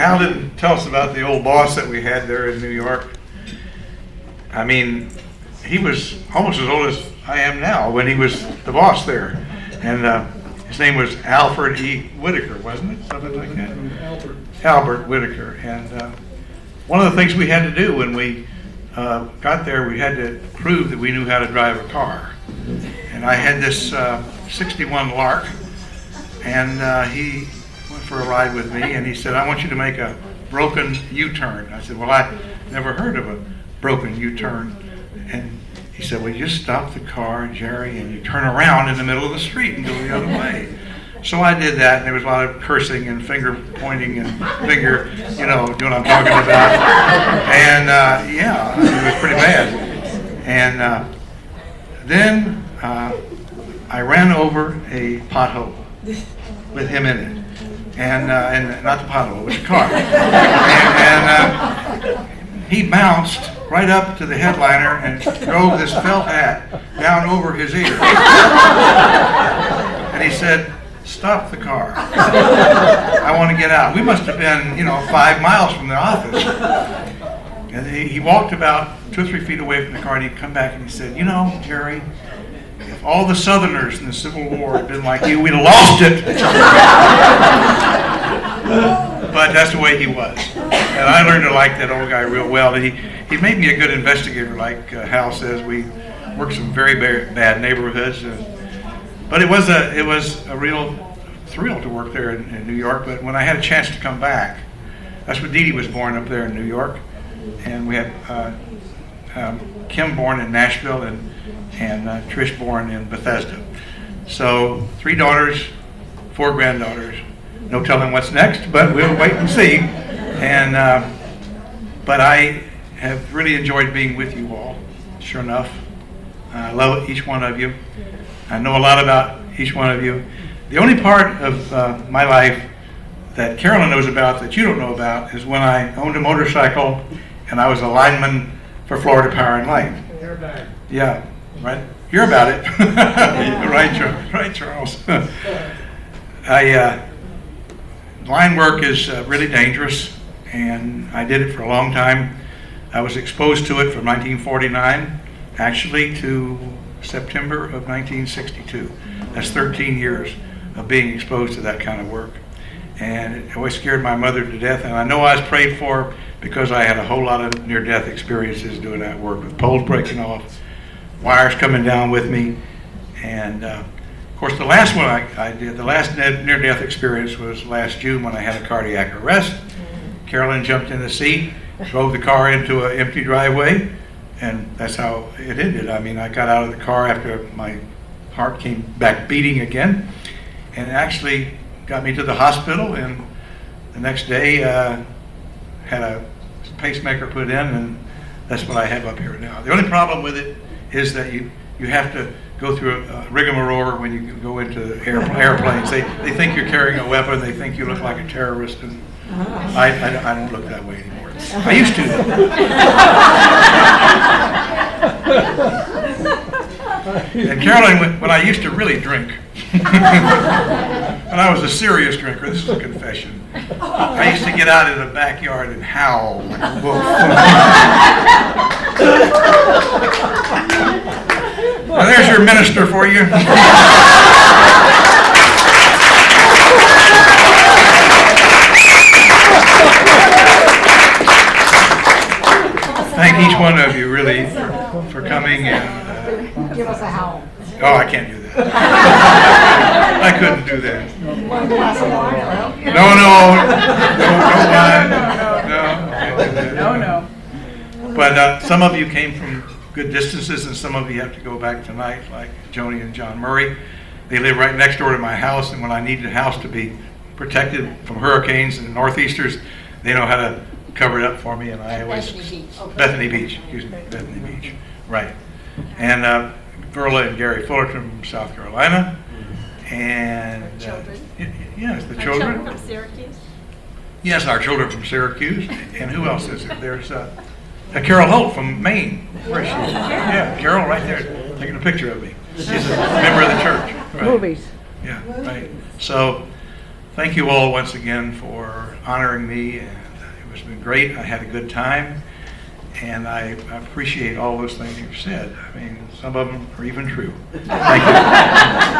Hal didn't tell us about the old boss that we had there in New York. I mean, he was almost as old as I am now when he was the boss there. And his name was Alfred E. Whitaker, wasn't it? Something like that? Albert Whitaker. And one of the things we had to do when we got there, we had to prove that we knew how to drive a car. And I had this 61 Lark, and he went for a ride with me, and he said, I want you to make a broken U-turn. I said, well, I never heard of a broken U-turn. And he said, well, you just stop the car, Jerry, and you turn around in the middle of the street and go the other way. So I did that, and there was a lot of cursing and finger pointing and finger, you know what I'm talking about. And yeah, it was pretty bad. And then I ran over a pothole with him in it. And not the pothole, it was the car. And he bounced right up to the headliner and drove this felt hat down over his ear. And he said, stop the car. I want to get out. We must have been, 5 miles from the office. And he walked about 2 or 3 feet away from the car, and he'd come back and he said, Jerry, if all the Southerners in the Civil War had been like you, we'd have lost it. But that's the way he was. And I learned to like that old guy real well. And he made me a good investigator, like Hal says. We worked some very bad neighborhoods. But it was a real thrill to work there in New York. But when I had a chance to come back, that's when Dee Dee was born up there in New York. And we had Kim born in Nashville and Trish born in Bethesda. So 3 daughters, 4 granddaughters. No telling what's next, but we'll wait and see. And but I have really enjoyed being with you all, sure enough. I love each one of you. I know a lot about each one of you. The only part of my life that Carolyn knows about that you don't know about is when I owned a motorcycle and I was a lineman for Florida Power and Light. Yeah, right. You're about it. right, Charles. Line work is really dangerous, and I did it for a long time. I was exposed to it from 1949, actually, to September of 1962. That's 13 years of being exposed to that kind of work. And it always scared my mother to death, and I know I was prayed for because I had a whole lot of near-death experiences doing that work, with poles breaking off, wires coming down with me, and of course the last one I did, the last near-death experience was last June when I had a cardiac arrest. Carolyn jumped in the seat, drove the car into an empty driveway, and that's how it ended. I mean, I got out of the car after my heart came back beating again, and it actually got me to the hospital, and the next day had a pacemaker put in, and that's what I have up here now. The only problem with it is that you have to go through a rigmarole when you go into airplanes. They think you're carrying a weapon. They think you look like a terrorist, and I don't look that way anymore. I used to. And Carolyn, when I used to really drink, and I was a serious drinker, this is a confession, I used to get out in the backyard and howl like a wolf. Now there's your minister for you. Thank each one of you really for coming and give us a howl. Oh, I can't do that. I couldn't do that. No. But some of you came from good distances, and some of you have to go back tonight, like Joni and John Murray. They live right next door to my house, and when I needed a house to be protected from hurricanes and northeasters, they know how to cover it up for me, and I always... Bethany Beach, Bethany Beach, right. And Verla and Gary Fullerton from South Carolina, and yes, the children. Children from Syracuse. Yes, our children from Syracuse. And who else is there? There's Carol Holt from Maine. Where is she? Yeah, Carol, right there, taking a picture of me. She's a member of the church. Right. Movies. Yeah, right. So thank you all once again for honoring me, and it has been great. I had a good time, and I appreciate all those things you've said. I mean, some of them are even true. Thank you.